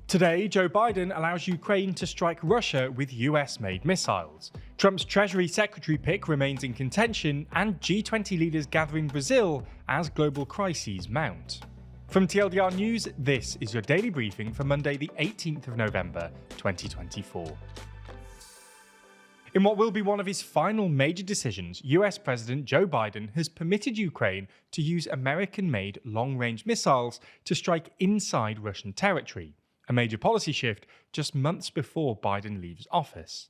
Today, Joe Biden allows Ukraine to strike Russia with US-made missiles. Trump's Treasury Secretary pick remains in contention, and G20 leaders gather in Brazil as global crises mount. From TLDR News, this is your daily briefing for Monday the 18th of November, 2024. In what will be one of his final major decisions, US President Joe Biden has permitted Ukraine to use American-made long-range missiles to strike inside Russian territory, a major policy shift just months before Biden leaves office.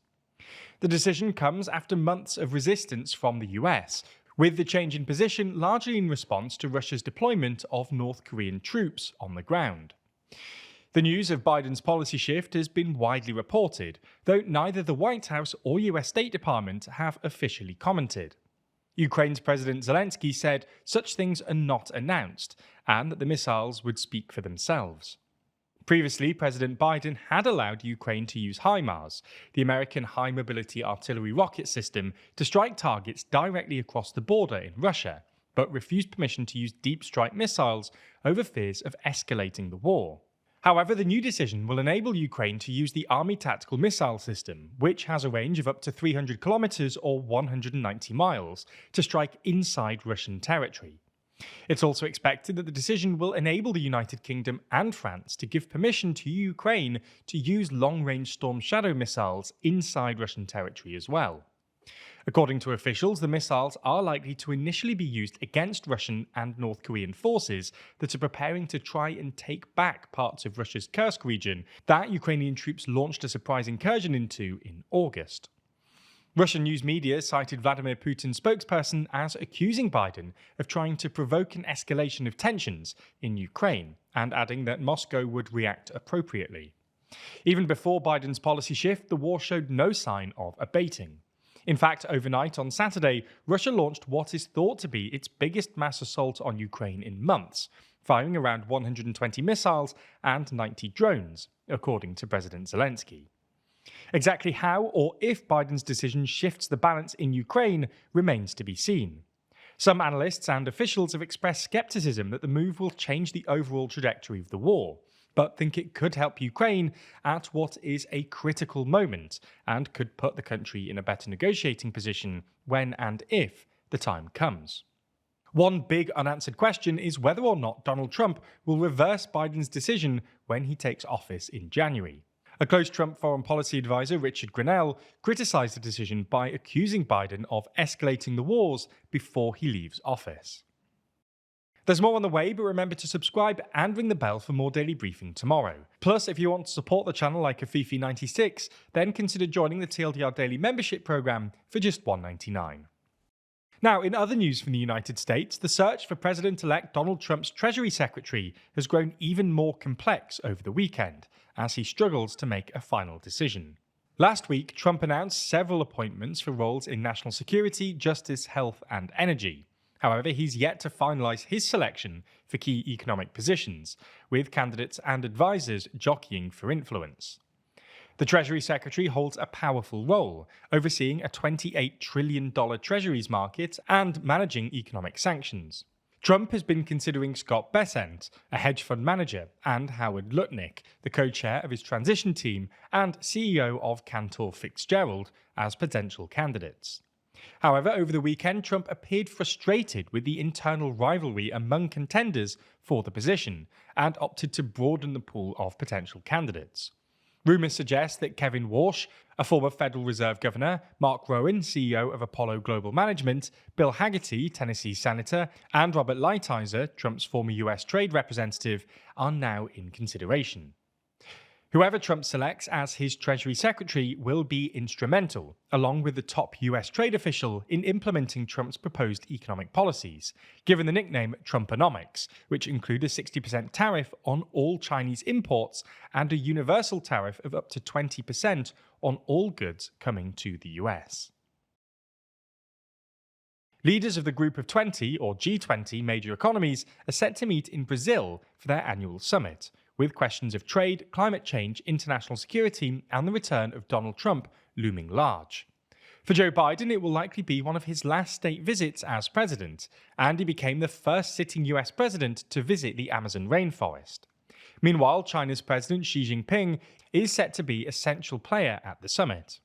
The decision comes after months of resistance from the US, with the change in position largely in response to Russia's deployment of North Korean troops on the ground. The news of Biden's policy shift has been widely reported, though neither the White House or US State Department have officially commented. Ukraine's President Zelensky said such things are not announced, and that the missiles would speak for themselves. Previously, President Biden had allowed Ukraine to use HIMARS, the American High Mobility Artillery Rocket System, to strike targets directly across the border in Russia, but refused permission to use deep strike missiles over fears of escalating the war. However, the new decision will enable Ukraine to use the Army Tactical Missile System, which has a range of up to 300 kilometers or 190 miles, to strike inside Russian territory. It's also expected that the decision will enable the United Kingdom and France to give permission to Ukraine to use long-range Storm Shadow missiles inside Russian territory as well. According to officials, the missiles are likely to initially be used against Russian and North Korean forces that are preparing to try and take back parts of Russia's Kursk region that Ukrainian troops launched a surprise incursion into in August. Russian news media cited Vladimir Putin's spokesperson as accusing Biden of trying to provoke an escalation of tensions in Ukraine, and adding that Moscow would react appropriately. Even before Biden's policy shift, the war showed no sign of abating. In fact, overnight on Saturday, Russia launched what is thought to be its biggest mass assault on Ukraine in months, firing around 120 missiles and 90 drones, according to President Zelensky. Exactly how or if Biden's decision shifts the balance in Ukraine remains to be seen. Some analysts and officials have expressed skepticism that the move will change the overall trajectory of the war, but think it could help Ukraine at what is a critical moment and could put the country in a better negotiating position when and if the time comes. One big unanswered question is whether or not Donald Trump will reverse Biden's decision when he takes office in January. A close Trump foreign policy advisor, Richard Grenell, criticized the decision by accusing Biden of escalating the wars before he leaves office. There's more on the way, but remember to subscribe and ring the bell for more daily briefing tomorrow. Plus, if you want to support the channel like a Fifi96, then consider joining the TLDR Daily Membership Program for just $1.99. Now, in other news from the United States, the search for President-elect Donald Trump's Treasury Secretary has grown even more complex over the weekend, as he struggles to make a final decision. Last week, Trump announced several appointments for roles in national security, justice, health, and energy. However, he's yet to finalize his selection for key economic positions, with candidates and advisors jockeying for influence. The Treasury Secretary holds a powerful role, overseeing a $28 trillion treasuries market and managing economic sanctions. Trump has been considering Scott Bessent, a hedge fund manager, and Howard Lutnick, the co-chair of his transition team and CEO of Cantor Fitzgerald, as potential candidates. However, over the weekend, Trump appeared frustrated with the internal rivalry among contenders for the position and opted to broaden the pool of potential candidates. Rumours suggest that Kevin Warsh, a former Federal Reserve Governor, Mark Rowan, CEO of Apollo Global Management, Bill Hagerty, Tennessee Senator, and Robert Lighthizer, Trump's former US Trade Representative, are now in consideration. Whoever Trump selects as his Treasury Secretary will be instrumental, along with the top US trade official, in implementing Trump's proposed economic policies, given the nickname Trumponomics, which include a 60% tariff on all Chinese imports and a universal tariff of up to 20% on all goods coming to the US. Leaders of the Group of 20, or G20, major economies are set to meet in Brazil for their annual summit, with questions of trade, climate change, international security, and the return of Donald Trump looming large. For Joe Biden, it will likely be one of his last state visits as president, and he became the first sitting US president to visit the Amazon rainforest. Meanwhile, China's President Xi Jinping is set to be a central player at the summit.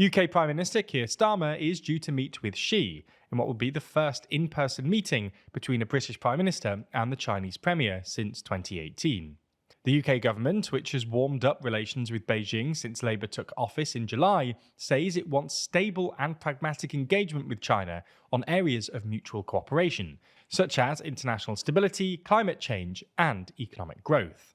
UK Prime Minister Keir Starmer is due to meet with Xi in what will be the first in-person meeting between a British Prime Minister and the Chinese Premier since 2018. The UK government, which has warmed up relations with Beijing since Labour took office in July, says it wants stable and pragmatic engagement with China on areas of mutual cooperation, such as international stability, climate change, and economic growth.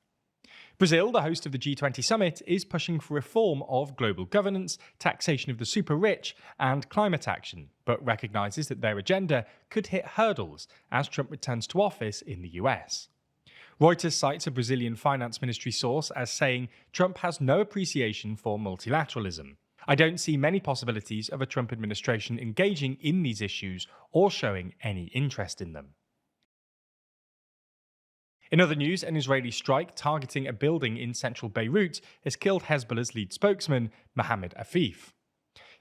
Brazil, the host of the G20 summit, is pushing for reform of global governance, taxation of the super rich, and climate action, but recognises that their agenda could hit hurdles as Trump returns to office in the US. Reuters cites a Brazilian finance ministry source as saying Trump has no appreciation for multilateralism. I don't see many possibilities of a Trump administration engaging in these issues or showing any interest in them. In other news, an Israeli strike targeting a building in central Beirut has killed Hezbollah's lead spokesman, Mohammed Afif.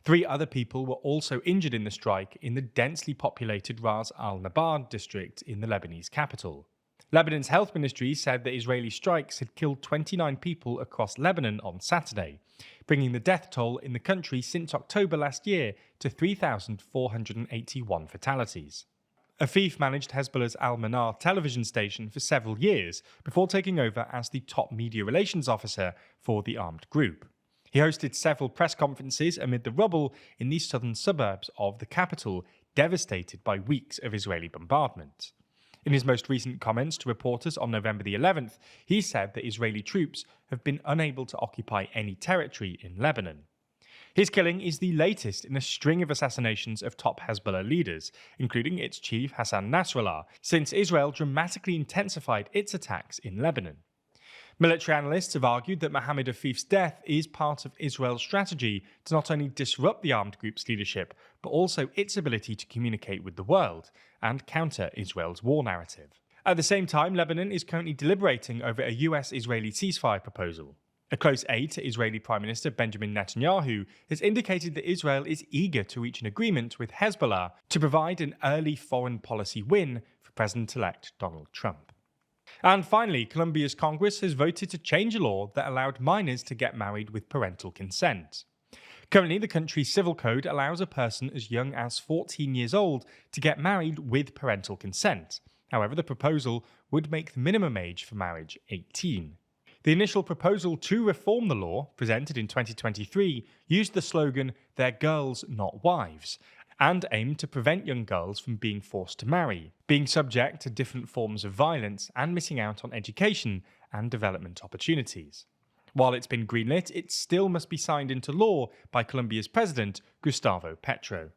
3 other people were also injured in the strike in the densely populated Ras al-Nabad district in the Lebanese capital. Lebanon's health ministry said that Israeli strikes had killed 29 people across Lebanon on Saturday, bringing the death toll in the country since October last year to 3,481 fatalities. Afif managed Hezbollah's Al-Manar television station for several years before taking over as the top media relations officer for the armed group. He hosted several press conferences amid the rubble in the southern suburbs of the capital, devastated by weeks of Israeli bombardment. In his most recent comments to reporters on November the 11th, he said that Israeli troops have been unable to occupy any territory in Lebanon. His killing is the latest in a string of assassinations of top Hezbollah leaders, including its chief Hassan Nasrallah, since Israel dramatically intensified its attacks in Lebanon. Military analysts have argued that Mohammed Afif's death is part of Israel's strategy to not only disrupt the armed group's leadership, but also its ability to communicate with the world and counter Israel's war narrative. At the same time, Lebanon is currently deliberating over a US-Israeli ceasefire proposal. A close aide to Israeli Prime Minister Benjamin Netanyahu has indicated that Israel is eager to reach an agreement with Hezbollah to provide an early foreign policy win for President-elect Donald Trump. And finally, Colombia's Congress has voted to change a law that allowed minors to get married with parental consent. Currently, the country's civil code allows a person as young as 14 years old to get married with parental consent. However, the proposal would make the minimum age for marriage 18. The initial proposal to reform the law, presented in 2023, used the slogan, "They're girls, not wives," and aimed to prevent young girls from being forced to marry, being subject to different forms of violence, and missing out on education and development opportunities. While it's been greenlit, it still must be signed into law by Colombia's president, Gustavo Petro.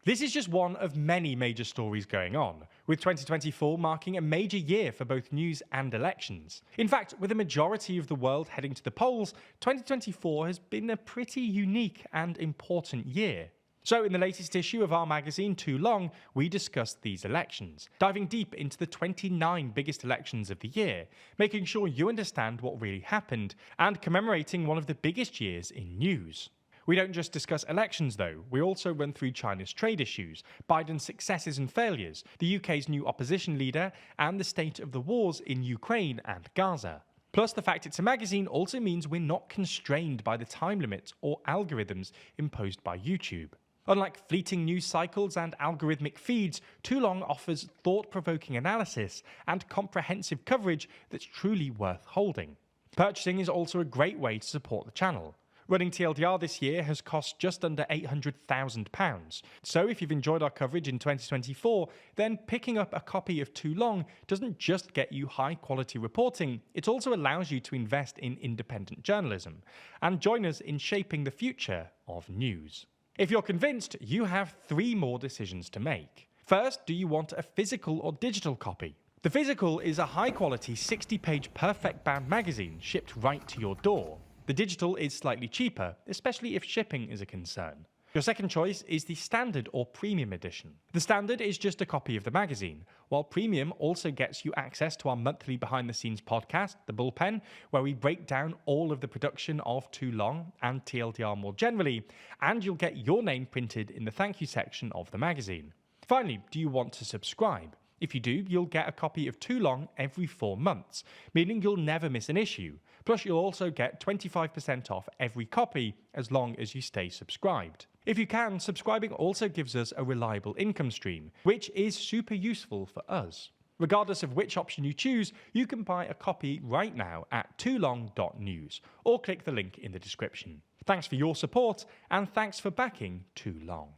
This is just one of many major stories going on, with 2024 marking a major year for both news and elections. In fact, with a majority of the world heading to the polls, 2024 has been a pretty unique and important year. So in the latest issue of our magazine, Too Long, we discussed these elections, diving deep into the 29 biggest elections of the year, making sure you understand what really happened, and commemorating one of the biggest years in news. We don't just discuss elections though, we also run through China's trade issues, Biden's successes and failures, the UK's new opposition leader, and the state of the wars in Ukraine and Gaza. Plus, the fact it's a magazine also means we're not constrained by the time limits or algorithms imposed by YouTube. Unlike fleeting news cycles and algorithmic feeds, Too Long offers thought-provoking analysis and comprehensive coverage that's truly worth holding. Purchasing is also a great way to support the channel. Running TLDR this year has cost just under £800,000. So if you've enjoyed our coverage in 2024, then picking up a copy of Too Long doesn't just get you high-quality reporting, it also allows you to invest in independent journalism and join us in shaping the future of news. If you're convinced, you have 3 more decisions to make. First, do you want a physical or digital copy? The physical is a high-quality 60-page perfect-bound magazine shipped right to your door. The digital is slightly cheaper, especially if shipping is a concern. Your second choice is the standard or premium edition. The standard is just a copy of the magazine, while premium also gets you access to our monthly behind-the-scenes podcast, The Bullpen, where we break down all of the production of Too Long and TLDR more generally, and you'll get your name printed in the thank you section of the magazine. Finally, do you want to subscribe? If you do, you'll get a copy of Too Long every 4 months, meaning you'll never miss an issue. Plus, you'll also get 25% off every copy as long as you stay subscribed. If you can, subscribing also gives us a reliable income stream, which is super useful for us. Regardless of which option you choose, you can buy a copy right now at toolong.news or click the link in the description. Thanks for your support, and thanks for backing Too Long.